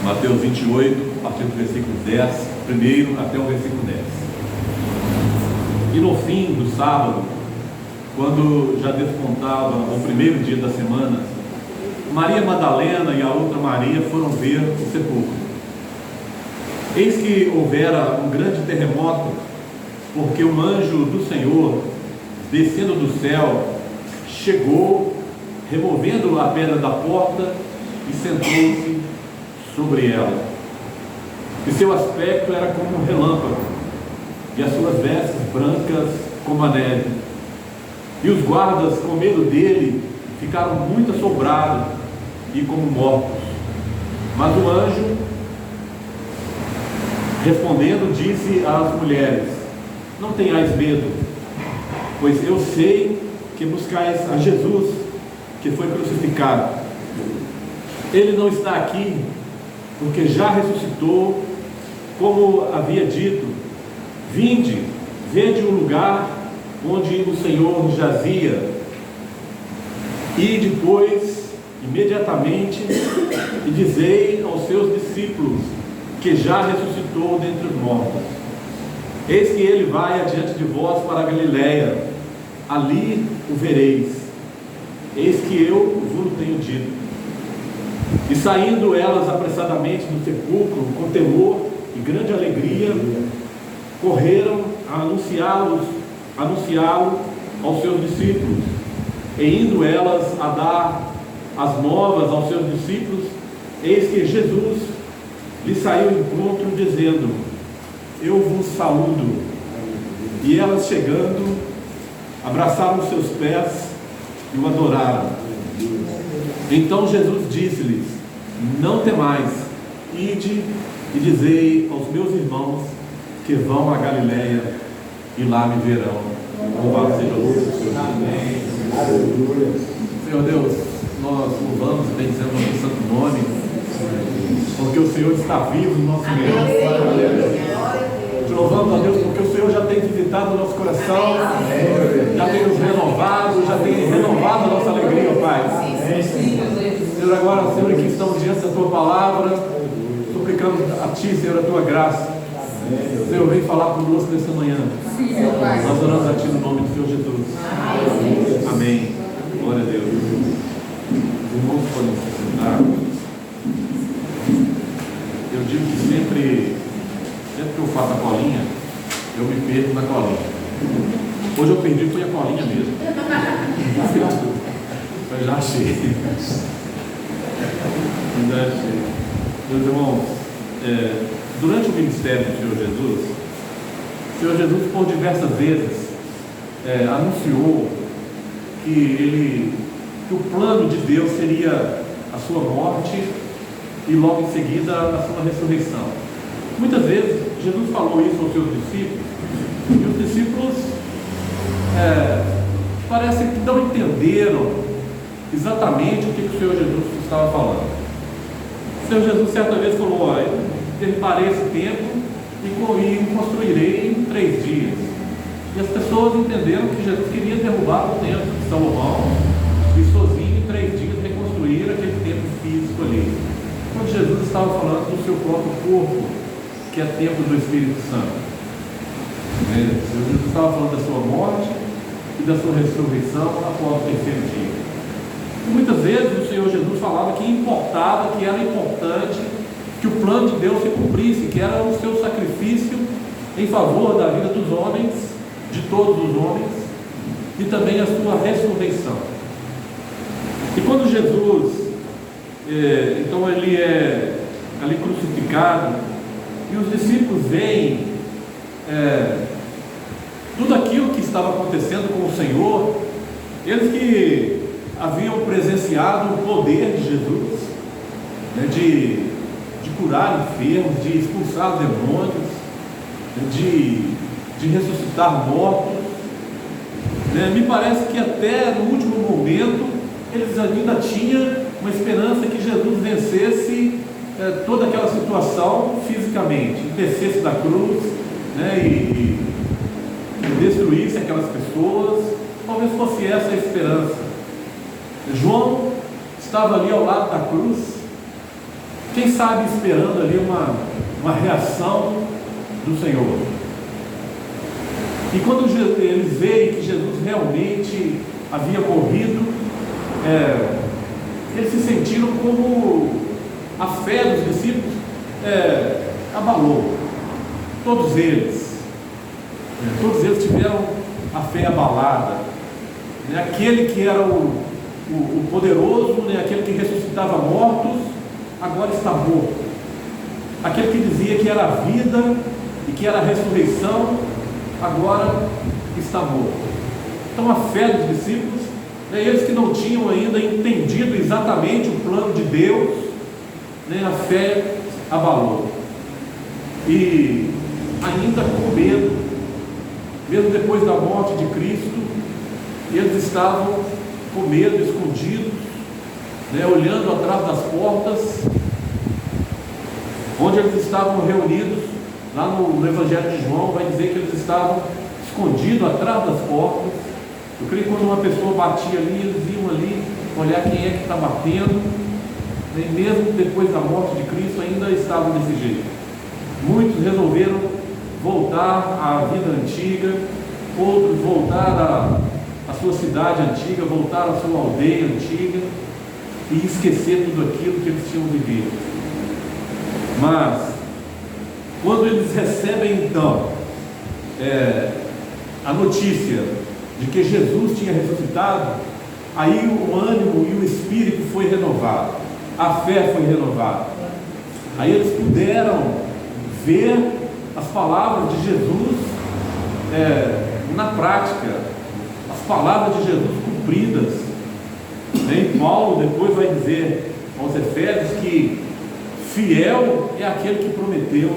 Mateus 28, a partir do versículo 10, primeiro até o versículo 10. E no fim do sábado, quando já despontava o primeiro dia da semana, Maria Madalena e a outra Maria foram ver o sepulcro. Eis que houvera um grande terremoto, porque um anjo do Senhor, descendo do céu, chegou, removendo a pedra da porta, e sentou-se sobre ela. E seu aspecto era como um relâmpago, e as suas vestes brancas como a neve. E os guardas, com medo dele, ficaram muito assombrados e como mortos. Mas o anjo, respondendo, disse às mulheres: não tenhais medo, pois eu sei que buscais a Jesus, que foi crucificado. Ele não está aqui, porque já ressuscitou, como havia dito. Vinde, vede o lugar onde o Senhor jazia. E depois, imediatamente, e dizei aos seus discípulos que já ressuscitou dentre os mortos. Eis que ele vai adiante de vós para a Galiléia, ali o vereis. Eis que eu vos tenho dito. E saindo elas apressadamente do sepulcro, com temor e grande alegria, correram a anunciá-lo aos seus discípulos. E indo elas a dar as novas aos seus discípulos, eis que Jesus lhe saiu ao encontro, dizendo: eu vos saúdo. E elas, chegando, abraçaram os seus pés e o adoraram. Então Jesus disse-lhes: não temais, ide e dizei aos meus irmãos que vão a Galiléia, e lá me verão. Louvado seja o Senhor. Amém. Aleluia. Senhor Deus, nós louvamos e bendizemos o teu santo nome, porque o Senhor está vivo no nosso meio. Te louvamos, ó Deus, porque o Senhor já tem visitado o nosso coração, já tem nos renovado, já tem renovado a nossa alegria, ó Pai. Senhor, agora, Senhor, aqui estamos diante da tua palavra, suplicando a ti, Senhor, a tua graça. Senhor, vem falar conosco nessa manhã. Nós oramos a ti no nome do Senhor Jesus. Amém. Glória a Deus. Os irmãos podem se sentar. Eu digo que sempre que eu faço a colinha, eu me perco na colinha. Hoje eu perdi, foi a colinha mesmo. Eu já achei. Meus irmãos, durante o ministério do Senhor Jesus, por diversas vezes, anunciou que o plano de Deus seria a sua morte e logo em seguida a sua ressurreição. Muitas vezes Jesus falou isso aos seus discípulos, e os discípulos parece que não entenderam exatamente o que o Senhor Jesus estava falando. O Senhor Jesus certa vez falou: olha, preparei esse templo e construirei em 3 dias. E as pessoas entenderam que Jesus queria derrubar o templo de Salomão e sozinho em 3 dias reconstruir aquele templo físico ali, quando Jesus estava falando do seu próprio corpo, que é templo do Espírito Santo. Jesus estava falando da sua morte e da sua ressurreição após o 3º dia. E muitas vezes o Senhor Jesus falava que importava, que era importante que o plano de Deus se cumprisse, que era o seu sacrifício em favor da vida dos homens, de todos os homens, e também a sua ressurreição. E quando Jesus, então ele é ali crucificado, e os discípulos veem tudo aquilo que estava acontecendo com o Senhor, eles que haviam presenciado o poder de Jesus, de curar enfermos, de expulsar demônios, de ressuscitar mortos, me parece que até no último momento eles ainda tinham uma esperança que Jesus vencesse toda aquela situação fisicamente, descesse da cruz, e destruísse aquelas pessoas. Talvez fosse essa a esperança. João estava ali ao lado da cruz, quem sabe esperando ali uma reação do Senhor. E quando eles veem que Jesus realmente havia morrido, eles se sentiram como a fé dos discípulos abalou. Todos eles tiveram a fé abalada. Aquele que era o poderoso, aquele que ressuscitava mortos, agora está morto. Aquele que dizia que era a vida e que era a ressurreição, agora está morto. Então a fé dos discípulos, eles que não tinham ainda entendido exatamente o plano de Deus, a fé abalou. E ainda com medo, mesmo depois da morte de Cristo, eles estavam com medo, escondidos, olhando atrás das portas, onde eles estavam reunidos. Lá no Evangelho de João vai dizer que eles estavam escondidos atrás das portas. Eu creio que quando uma pessoa batia ali, eles iam ali olhar quem é que está batendo, e mesmo depois da morte de Cristo ainda estavam desse jeito. Muitos resolveram voltar à vida antiga, outros voltar à sua cidade antiga, voltar à sua aldeia antiga e esquecer tudo aquilo que eles tinham vivido. Mas quando eles recebem então a notícia de que Jesus tinha ressuscitado, aí o ânimo e o espírito foi renovado, a fé foi renovada. Aí eles puderam ver as palavras de Jesus na prática, as palavras de Jesus cumpridas. E Paulo depois vai dizer aos Efésios que fiel é aquele que prometeu.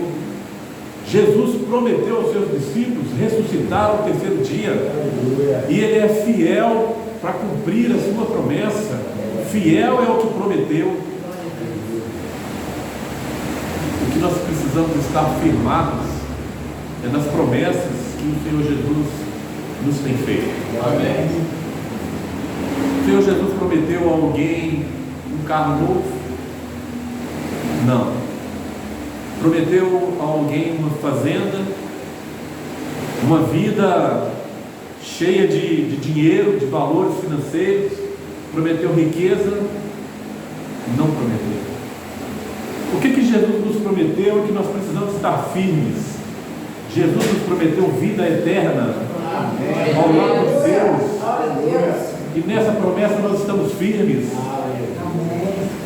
Jesus prometeu aos seus discípulos ressuscitar ao terceiro dia. Aleluia. E ele é fiel para cumprir a sua promessa. Fiel é o que prometeu. O que nós precisamos estar firmados nas promessas que o Senhor Jesus nos tem feito. Amém. O Senhor Jesus prometeu a alguém um carro novo? Não. Prometeu a alguém uma fazenda, uma vida cheia de dinheiro, de valores financeiros? Prometeu riqueza? Não prometeu. O que Jesus nos prometeu e que nós precisamos estar firmes? Jesus nos prometeu vida eterna. Amém. Ao lado de Deus. E nessa promessa nós estamos firmes.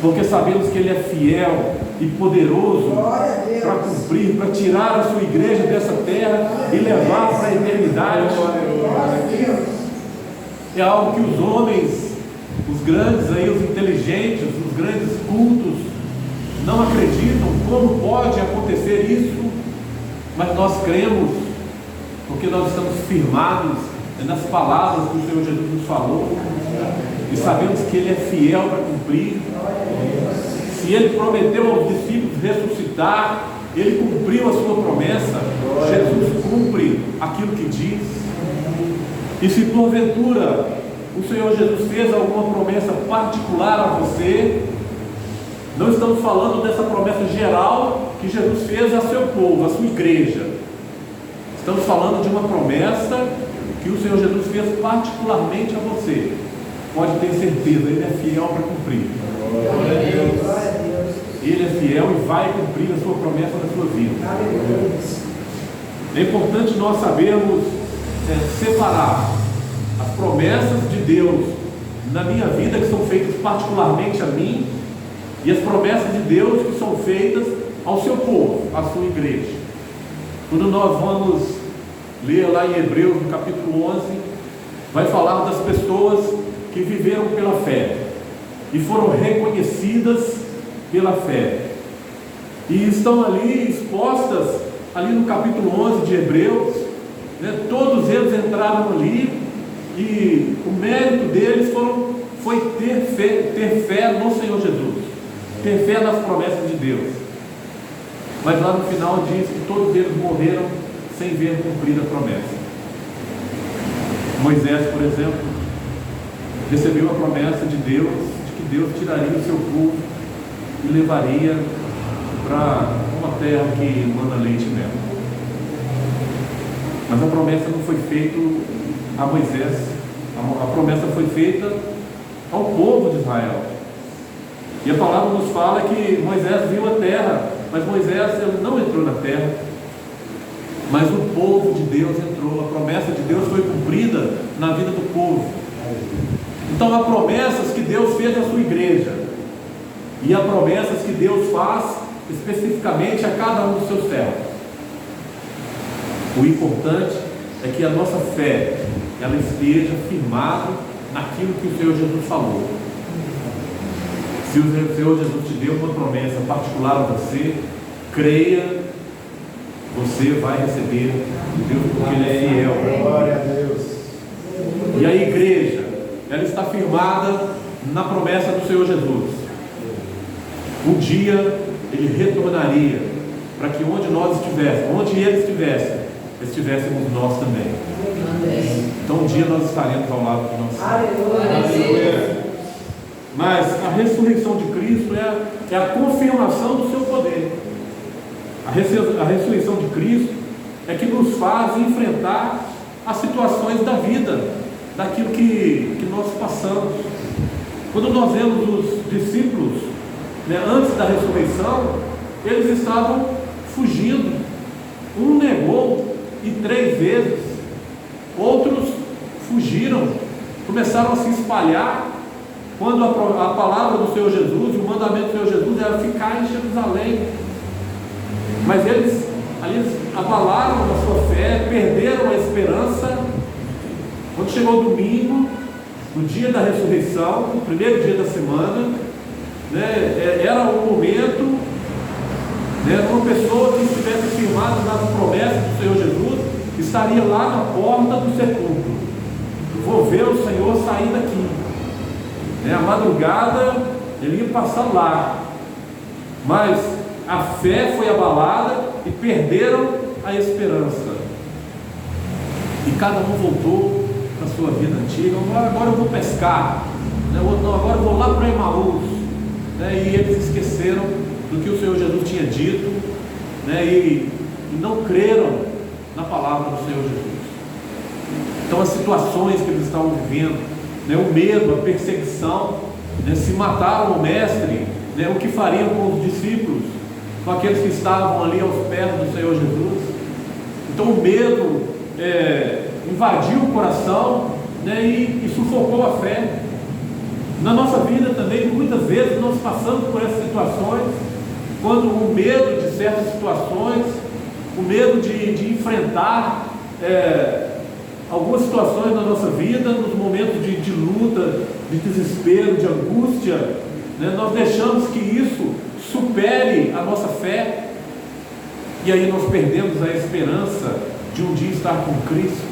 Porque sabemos que Ele é fiel e poderoso para cumprir, para tirar a sua igreja dessa terra e levar para a eternidade. É algo que os homens, os grandes aí, os inteligentes, os grandes cultos não acreditam. Como pode acontecer isso? Mas nós cremos, porque nós estamos firmados nas palavras que o Senhor Jesus nos falou e sabemos que Ele é fiel para cumprir. Se Ele prometeu aos discípulos ressuscitar, Ele cumpriu a sua promessa. Jesus cumpre aquilo que diz. E se porventura o Senhor Jesus fez alguma promessa particular a você, não estamos falando dessa promessa geral que Jesus fez a seu povo, a sua igreja. Estamos falando de uma promessa que o Senhor Jesus fez particularmente a você. Pode ter certeza, Ele é fiel para cumprir. Ele é fiel e vai cumprir a sua promessa na sua vida. É importante nós sabermos separar as promessas de Deus na minha vida, que são feitas particularmente a mim, e as promessas de Deus que são feitas ao seu povo, à sua igreja. Quando nós vamos ler lá em Hebreus, no capítulo 11, vai falar das pessoas que viveram pela fé e foram reconhecidas pela fé, e estão ali expostas, ali no capítulo 11 de Hebreus, todos eles entraram ali, e o mérito deles foi ter fé no Senhor Jesus, ter fé nas promessas de Deus. Mas lá no final diz que todos eles morreram sem ver cumprida a promessa. Moisés, por exemplo, recebeu a promessa de Deus, de que Deus tiraria o seu povo e levaria para uma terra que manda leite e mel. Mas a promessa não foi feita a Moisés, a promessa foi feita ao povo de Israel. E a palavra nos fala que Moisés viu a terra, mas Moisés ele não entrou na terra, mas o povo de Deus entrou. A promessa de Deus foi cumprida na vida do povo. Então há promessas que Deus fez à sua igreja, e há promessas que Deus faz especificamente a cada um dos seus servos. O importante é que a nossa fé ela esteja firmada naquilo que o Senhor Jesus falou. Se o Senhor Jesus te deu uma promessa particular a você, creia, você vai receber de Deus, porque Ele é fiel. Glória a Deus. E a igreja, ela está firmada na promessa do Senhor Jesus. Um dia Ele retornaria para que onde nós estivéssemos, onde Ele estivesse, estivéssemos nós também. Então um dia nós estaremos ao lado do nosso Senhor. Mas a ressurreição de Cristo é a confirmação do seu poder. A ressurreição de Cristo é que nos faz enfrentar as situações da vida, daquilo que nós passamos. Quando nós vemos os discípulos, antes da ressurreição, eles estavam fugindo. Um negou e 3 vezes, outros fugiram, começaram a se espalhar, quando a palavra do Senhor Jesus, o mandamento do Senhor Jesus era ficar em Jerusalém. Mas eles abalaram a sua fé, perderam a esperança. Quando chegou o domingo, no dia da ressurreição, o primeiro dia da semana, era o momento, uma pessoa que estivesse firmada nas promessas do Senhor Jesus, estaria lá na porta do sepulcro. Vou ver o Senhor sair daqui. A madrugada ele ia passar lá, mas a fé foi abalada e perderam a esperança. E cada um voltou para a sua vida antiga. Agora eu vou pescar, agora eu vou lá para Emaús. E eles esqueceram do que o Senhor Jesus tinha dito, e não creram na palavra do Senhor Jesus. Então as situações que eles estavam vivendo, o medo, a perseguição, se mataram o mestre, o que fariam com os discípulos, com aqueles que estavam ali aos pés do Senhor Jesus. Então o medo invadiu o coração, e sufocou a fé. Na nossa vida também, muitas vezes nós passamos por essas situações, quando o medo de certas situações, o medo de enfrentar algumas situações na nossa vida, nos momentos de luta, de desespero, de angústia, nós deixamos que isso supere a nossa fé, e aí nós perdemos a esperança de um dia estar com Cristo.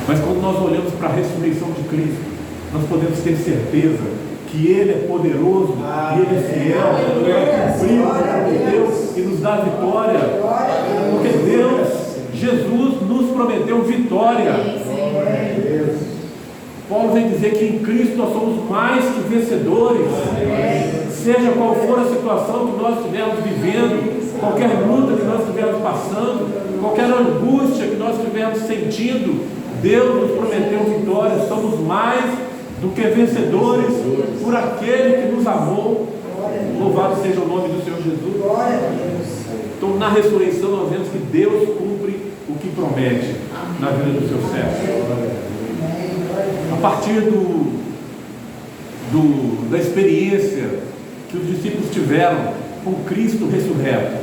Mas quando nós olhamos para a ressurreição de Cristo, nós podemos ter certeza que Ele é poderoso, e Ele é fiel, Ele é cumprido, Deus, e nos dá vitória, porque Deus, Jesus nos prometeu vitória. Paulo vem dizer que em Cristo nós somos mais que vencedores. Seja qual for a situação que nós estivermos vivendo, qualquer luta que nós estivermos passando, qualquer angústia que nós estivermos sentindo, Deus nos prometeu vitória. Somos mais do que vencedores por aquele que nos amou. Louvado seja o nome do Senhor Jesus. Então na ressurreição nós vemos que Deus cumpre o que promete na vida do seu servo. A partir da experiência que os discípulos tiveram com Cristo ressurreto,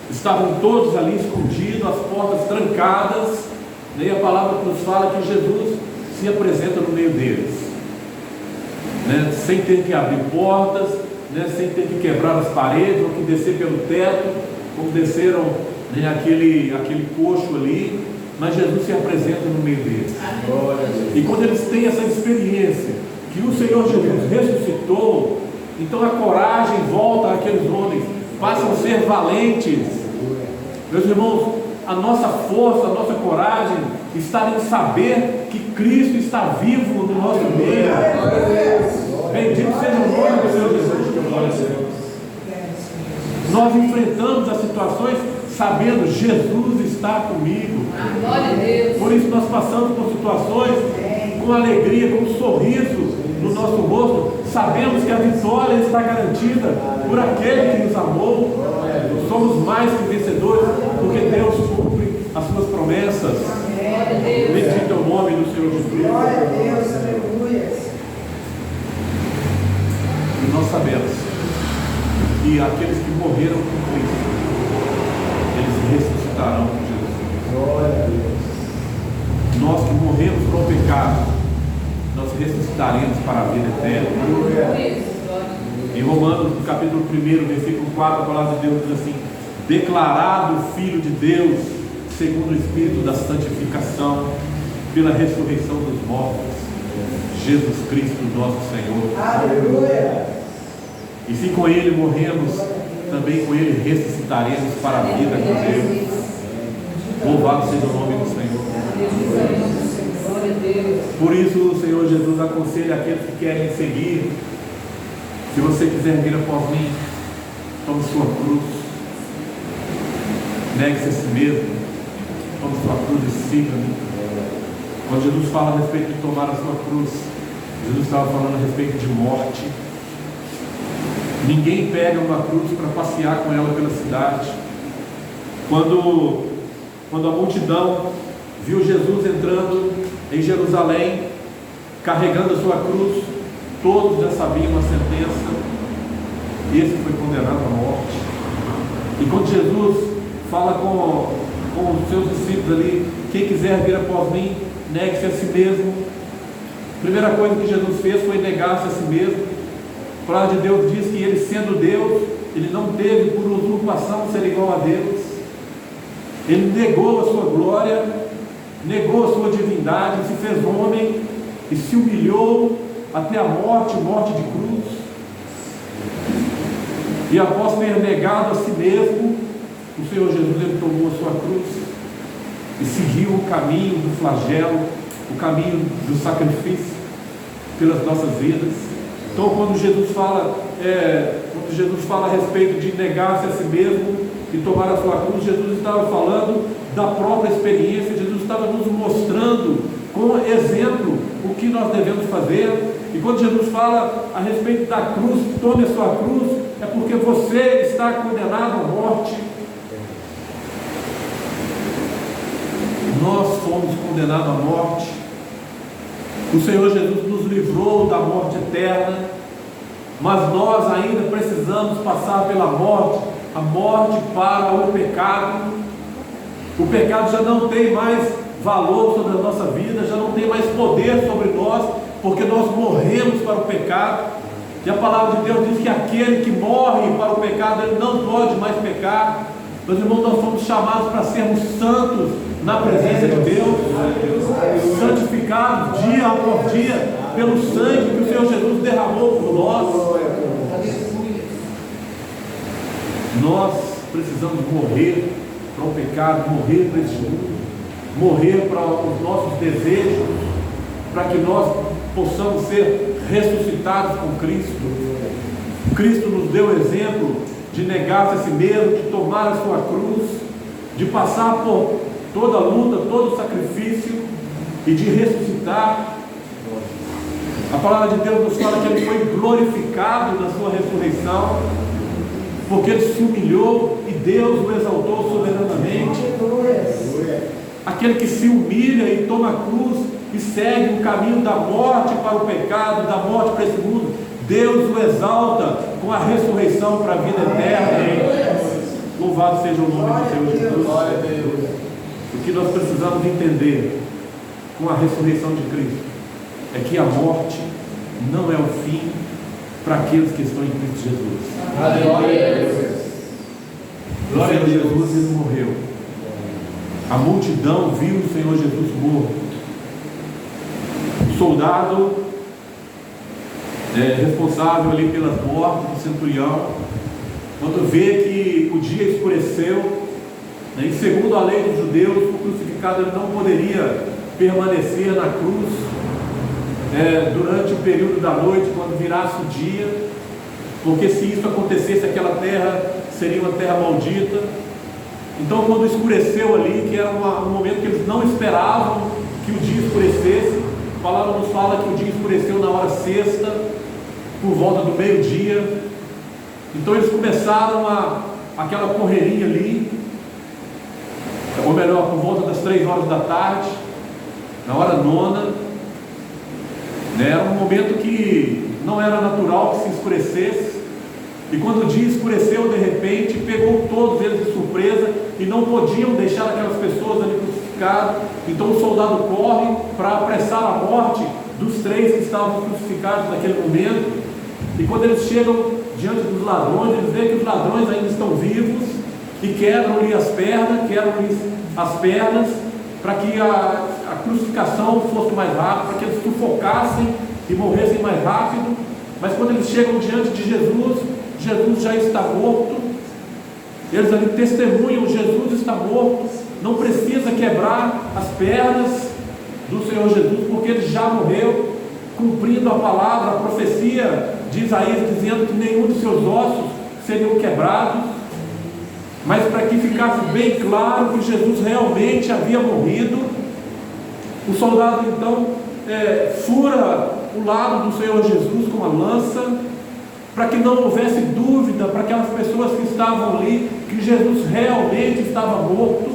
estavam todos ali escondidos, as portas trancadas, e a palavra nos fala que Jesus se apresenta no meio deles, sem ter que abrir portas, sem ter que quebrar as paredes, ou que descer pelo teto, como desceram aquele coxo ali, mas Jesus se apresenta no meio deles. E quando eles têm essa experiência que o Senhor Jesus ressuscitou, então a coragem volta àqueles homens, passam a ser valentes. Meus irmãos, a nossa força, a nossa coragem está em saber que Cristo está vivo no nosso meio. Bendito seja o nome do Senhor Jesus. Nós enfrentamos as situações sabendo, Jesus está comigo. Glória a Deus. Por isso nós passamos por situações com alegria, com um sorriso no nosso rosto. Sabemos que a vitória está garantida por aquele que nos amou. Somos mais que vencedores, porque Deus cumpre as suas promessas. Bendito é o nome do Senhor Jesus. Glória a Deus, aleluia. E nós sabemos que aqueles que morreram com Cristo, eles ressuscitarão com Jesus. Glória a Deus. Nós que morremos para o pecado, nós ressuscitaremos para a vida eterna. Em Romanos, no capítulo 1, versículo 4, a palavra de Deus diz assim: declarado Filho de Deus, segundo o Espírito da santificação, pela ressurreição dos mortos, Jesus Cristo nosso Senhor. Aleluia. E se com Ele morremos, também com Ele ressuscitaremos para a vida com Deus. Louvado seja o nome do Senhor. Por isso o Senhor Jesus aconselha aqueles que querem seguir: se você quiser vir após mim, tome sua cruz, negue-se a si mesmo, tome sua cruz e siga-me. Quando Jesus fala a respeito de tomar a sua cruz, Jesus estava falando a respeito de morte. Ninguém pega uma cruz para passear com ela pela cidade. Quando a multidão viu Jesus entrando em Jerusalém, carregando a sua cruz, todos já sabiam a sentença: esse foi condenado à morte. E quando Jesus fala com os seus discípulos ali: quem quiser vir após mim, negue-se a si mesmo. A primeira coisa que Jesus fez foi negar-se a si mesmo. A palavra de Deus diz que ele, sendo Deus, ele não teve por usurpação ser igual a Deus. Ele negou a sua glória, negou a sua divindade, se fez homem e se humilhou até a morte de cruz. E após ter negado a si mesmo, o Senhor Jesus, ele tomou a sua cruz e seguiu o caminho do flagelo, o caminho do sacrifício pelas nossas vidas. Então, quando Jesus fala a respeito de negar-se a si mesmo e tomar a sua cruz, Jesus estava falando da própria experiência. Jesus estava nos mostrando com exemplo o que nós devemos fazer. E quando Jesus fala a respeito da cruz, tome a sua cruz, é porque você está condenado à morte. Nós fomos condenados à morte. O Senhor Jesus nos livrou da morte eterna, mas nós ainda precisamos passar pela morte, a morte para o pecado. O pecado já não tem mais valor sobre a nossa vida, já não tem mais poder sobre nós, porque nós morremos para o pecado. E a palavra de Deus diz que aquele que morre para o pecado, ele não pode mais pecar. Meus irmãos, nós somos chamados para sermos santos na presença de Deus, santificados dia após dia pelo sangue que o Senhor Jesus derramou por nós. Nós precisamos morrer para o pecado, morrer para esse mundo, morrer para os nossos desejos, para que nós possamos ser ressuscitados com Cristo. Cristo nos deu o exemplo de negar-se a si mesmo, de tomar a sua cruz, de passar por toda a luta, todo o sacrifício e de ressuscitar. A palavra de Deus nos fala que ele foi glorificado na sua ressurreição, porque ele se humilhou e Deus o exaltou soberanamente. Aquele que se humilha e toma a cruz e segue o caminho da morte para o pecado, da morte para esse mundo, Deus o exalta com a ressurreição para a vida eterna. Louvado seja o nome do Senhor Jesus. O que nós precisamos entender com a ressurreição de Cristo é que a morte não é o fim para aqueles que estão em Cristo Jesus. Glória a Deus. O Senhor Jesus, ele morreu. A multidão viu o Senhor Jesus morto. O soldado responsável ali pelas mortes do centurião, quando vê que o dia escureceu, e segundo a lei dos judeus, o crucificado ele não poderia permanecer na cruz durante o período da noite, quando virasse o dia, porque se isso acontecesse, aquela terra seria uma terra maldita. Então, quando escureceu ali, que era um momento que eles não esperavam que o dia escurecesse, a palavra nos fala que o dia escureceu na hora sexta, por volta do meio-dia. Então eles começaram aquela correria ali, ou melhor, por volta das 3 horas da tarde, na hora nona, né? Era um momento que não era natural que se escurecesse, e quando o dia escureceu, de repente, pegou todos eles de surpresa, e não podiam deixar aquelas pessoas ali crucificadas. Então o soldado corre para apressar a morte dos 3 que estavam crucificados naquele momento, e quando eles chegam diante dos ladrões, eles veem que os ladrões ainda estão vivos, e quebram-lhe as pernas, para que a crucificação fosse mais rápida, para que eles sufocassem e morressem mais rápido. Mas quando eles chegam diante de Jesus, Jesus já está morto. Eles ali testemunham: Jesus está morto, não precisa quebrar as pernas do Senhor Jesus, porque ele já morreu, cumprindo a palavra, a profecia de Isaías, dizendo que nenhum dos seus ossos seriam quebrados. Mas para que ficasse bem claro que Jesus realmente havia morrido, o soldado então fura o lado do Senhor Jesus com a lança, para que não houvesse dúvida para aquelas pessoas que estavam ali, que Jesus realmente estava morto.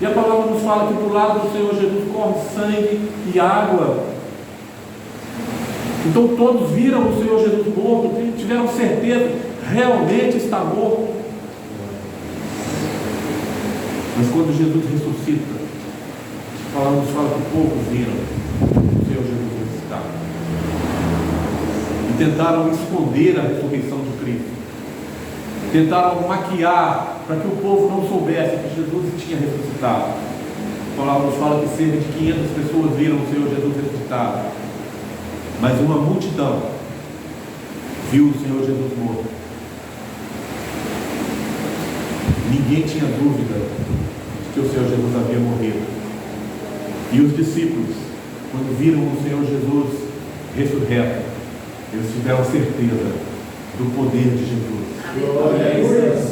E a palavra nos fala que do lado do Senhor Jesus corre sangue e água. Então todos viram o Senhor Jesus morto, tiveram certeza, realmente está morto. Mas quando Jesus ressuscita, a palavra nos fala que poucos viram o Senhor Jesus ressuscitado, e tentaram esconder a ressurreição de Cristo, tentaram maquiar para que o povo não soubesse que Jesus tinha ressuscitado. A palavra nos fala que cerca de 500 pessoas viram o Senhor Jesus ressuscitado, mas uma multidão viu o Senhor Jesus morto. Ninguém tinha dúvida de que o Senhor Jesus havia morrido. E os discípulos, quando viram o Senhor Jesus ressurreto, eles tiveram certeza do poder de Jesus. Glória a Deus.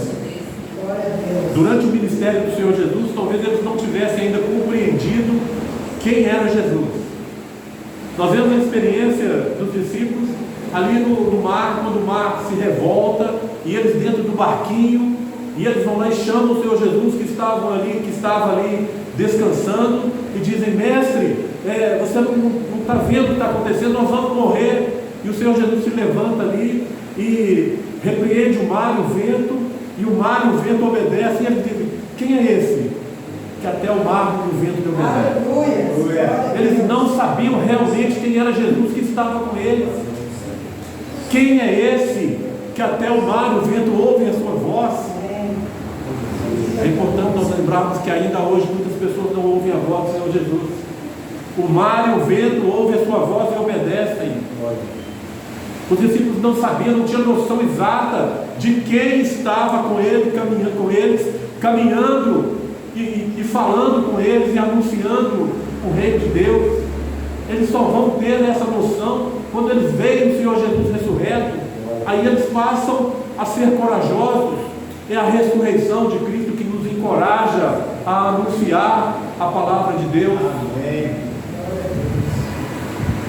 Durante o ministério do Senhor Jesus, talvez eles não tivessem ainda compreendido quem era Jesus. Nós vemos a experiência dos discípulos ali no mar, quando o mar se revolta, e eles dentro do barquinho, e eles vão lá e chamam o Senhor Jesus que estava ali descansando, e dizem: mestre, você não está vendo o que está acontecendo, nós vamos morrer. E o Senhor Jesus se levanta ali e repreende o mar e o vento, e o mar e o vento obedecem, e eles dizem: quem é esse que até o mar e o vento lhe obedecem? Aleluia. Eles não sabiam realmente quem era Jesus que estava com eles. Quem é esse que até o mar e o vento ouvem a sua voz? É importante nós lembrarmos que ainda hoje muitas pessoas não ouvem a voz do Senhor Jesus. O mar e o vento ouvem a sua voz e obedecem. Os discípulos não sabiam, não tinham noção exata de quem estava com eles, caminhando e falando com eles e anunciando o reino de Deus. Eles só vão ter essa noção quando eles veem o Senhor Jesus ressurreto. Aí eles passam a ser corajosos. É a ressurreição de Cristo que nos encoraja a anunciar a palavra de Deus. Amém.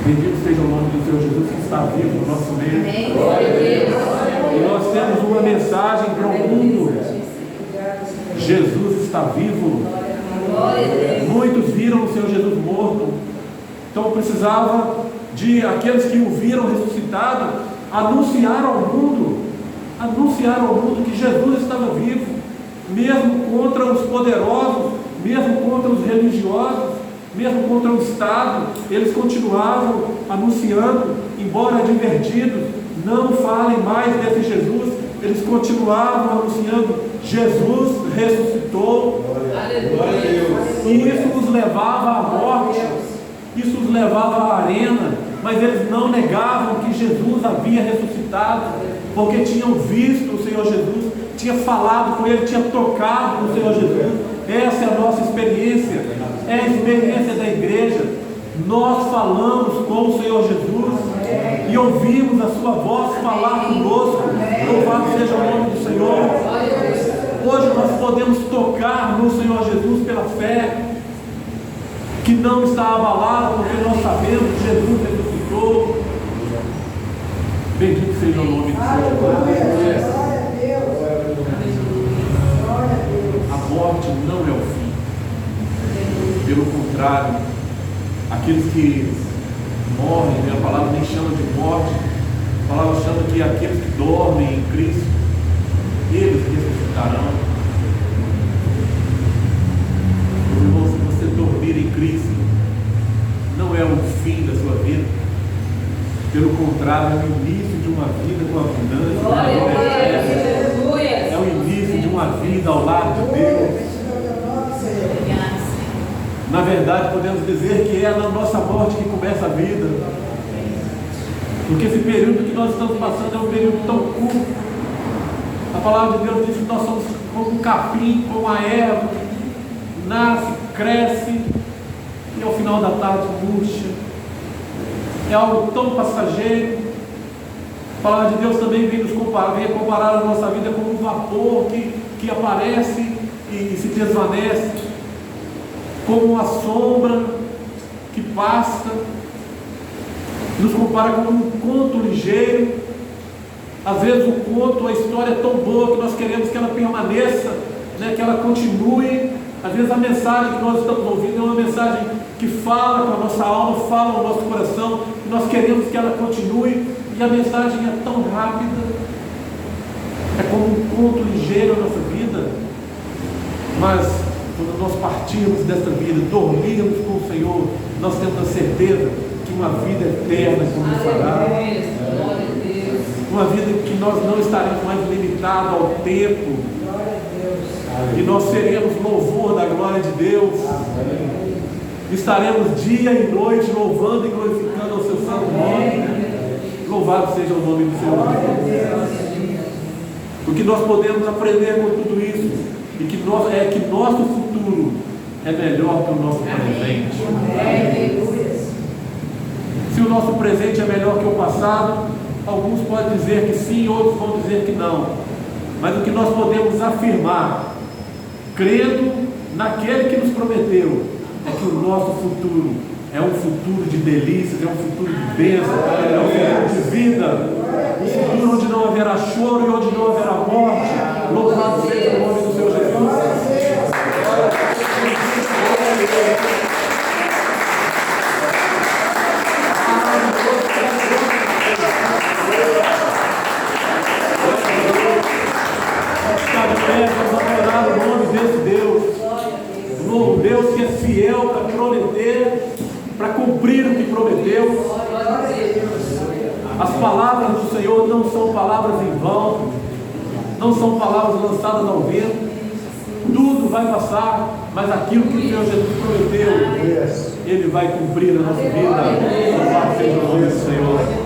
Bendito seja o nome do Senhor Jesus que está vivo no nosso meio. Amém. Glória a Deus. E nós temos uma mensagem para o mundo: Jesus está vivo. Glória a Deus. Muitos viram o Senhor Jesus morto, então precisava de aqueles que o viram ressuscitado anunciar ao mundo que Jesus estava vivo, mesmo contra os poderosos, mesmo contra os religiosos, mesmo contra o Estado. Eles continuavam anunciando, embora advertidos: não falem mais desse Jesus. Eles continuavam anunciando: Jesus ressuscitou. Glória a Deus. E isso os levava à morte, isso os levava à arena, mas eles não negavam que Jesus havia ressuscitado, porque tinham visto o Senhor Jesus, tinha falado com ele, tinha tocado no Senhor Jesus. Essa é a nossa experiência, é a experiência da igreja. Nós falamos com o Senhor Jesus, e e ouvimos a sua voz falar conosco. Louvado seja o nome do Senhor. Hoje nós podemos tocar no Senhor Jesus pela fé, que não está abalada, porque nós sabemos que Jesus ressuscitou. Bendito seja o nome do Senhor. A morte não é o fim. Pelo contrário, aqueles que morrem, a palavra nem chama de morte, a palavra chama que aqueles que dormem em Cristo, eles ressuscitarão. Meus irmãos, se você dormir em Cristo, não é o fim da sua vida. Pelo contrário, é o início de uma vida com abundância. É o início de uma vida ao lado de Deus. Na verdade, podemos dizer que é na nossa morte que começa a vida. Porque esse período que nós estamos passando é um período tão curto. A palavra de Deus diz que nós somos como um capim, como a erva, nasce, cresce e ao final da tarde murcha. É algo tão passageiro. A palavra de Deus também vem comparar a nossa vida como um vapor que aparece e se desvanece, como uma sombra que passa. Nos compara com um conto ligeiro. Às vezes o conto, a história é tão boa que nós queremos que ela permaneça, que ela continue. Às vezes a mensagem que nós estamos ouvindo é uma mensagem que fala com a nossa alma, fala no nosso coração, e nós queremos que ela continue, e a mensagem é tão rápida, é como um conto ligeiro na nossa vida. Mas quando nós partirmos desta vida, dormirmos com o Senhor, nós temos a certeza que uma vida eterna começará. Uma vida que nós não estaremos mais limitados ao tempo, e nós seremos louvor da glória de Deus. Estaremos dia e noite louvando e glorificando o seu santo nome. Louvado seja o nome do Senhor. Porque nós podemos aprender com tudo isso, e que nosso futuro é melhor que o nosso presente. Se o nosso presente é melhor que o passado, alguns podem dizer que sim, outros vão dizer que não. Mas o que nós podemos afirmar, crendo naquele que nos prometeu, é que o nosso futuro é um futuro de delícias, é um futuro de bênção, é um futuro de vida, um futuro onde não haverá choro e onde não haverá morte. Louvado seja o nome do Senhor Jesus. Está de pé, vamos adorar o nome desse Deus. Um Deus que é fiel para prometer, para cumprir o que prometeu. As palavras do Senhor não são palavras em vão, não são palavras lançadas ao vento. Tudo vai passar, mas aquilo que o Senhor Jesus prometeu, Ele vai cumprir na nossa vida. Louvado seja o nome do Senhor.